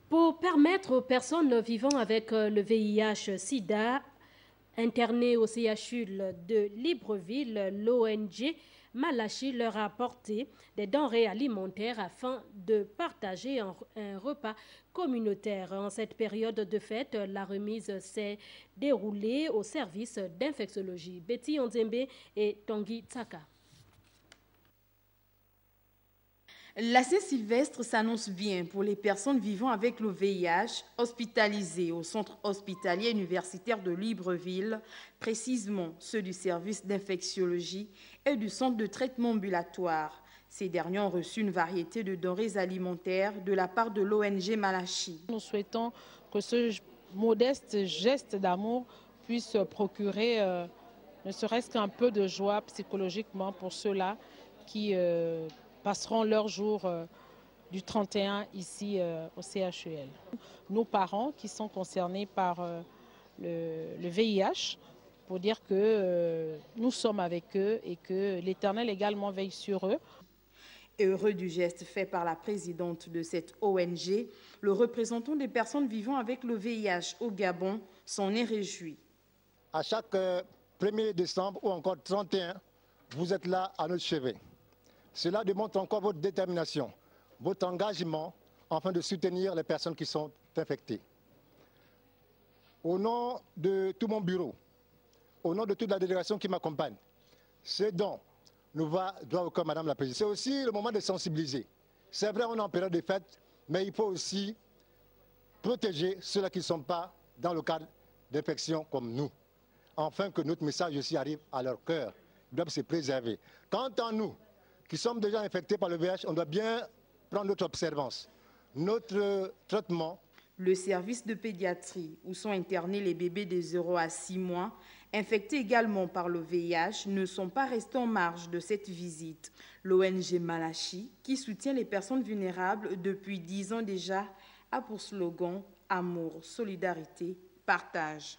Pour permettre aux personnes vivant avec le VIH-Sida internées au CHU de Libreville, l'ONG Malachi leur a apporté des denrées alimentaires afin de partager un repas communautaire. En cette période de fête, la remise s'est déroulée au service d'infectiologie. Betty Onzembe et Tanguy Tsaka. La Saint-Sylvestre s'annonce bien pour les personnes vivant avec le VIH hospitalisées au centre hospitalier universitaire de Libreville, précisément ceux du service d'infectiologie et du centre de traitement ambulatoire. Ces derniers ont reçu une variété de denrées alimentaires de la part de l'ONG Malachi. Nous souhaitons que ce modeste geste d'amour puisse procurer ne serait-ce qu'un peu de joie psychologiquement pour ceux-là qui passeront leur jour du 31 ici au CHUL. Nos parents qui sont concernés par le VIH, pour dire que nous sommes avec eux et que l'Éternel également veille sur eux. Heureux du geste fait par la présidente de cette ONG, le représentant des personnes vivant avec le VIH au Gabon s'en est réjoui. À chaque 1er décembre ou encore 31, vous êtes là à notre chevet. Cela démontre encore votre détermination, votre engagement afin de soutenir les personnes qui sont infectées. Au nom de tout mon bureau, au nom de toute la délégation qui m'accompagne, ce dont nous va droit au cœur, Madame la Présidente. C'est aussi le moment de sensibiliser. C'est vrai, on est en période de fête, mais il faut aussi protéger ceux-là qui ne sont pas dans le cadre d'infection comme nous, afin que notre message aussi arrive à leur cœur. Ils doivent se préserver. Quant à nous, qui sommes déjà infectés par le VIH, on doit bien prendre notre observance, notre traitement. Le service de pédiatrie où sont internés les bébés de 0 à 6 mois, infectés également par le VIH, ne sont pas restés en marge de cette visite. L'ONG Malachi, qui soutient les personnes vulnérables depuis 10 ans déjà, a pour slogan « Amour, solidarité, partage ».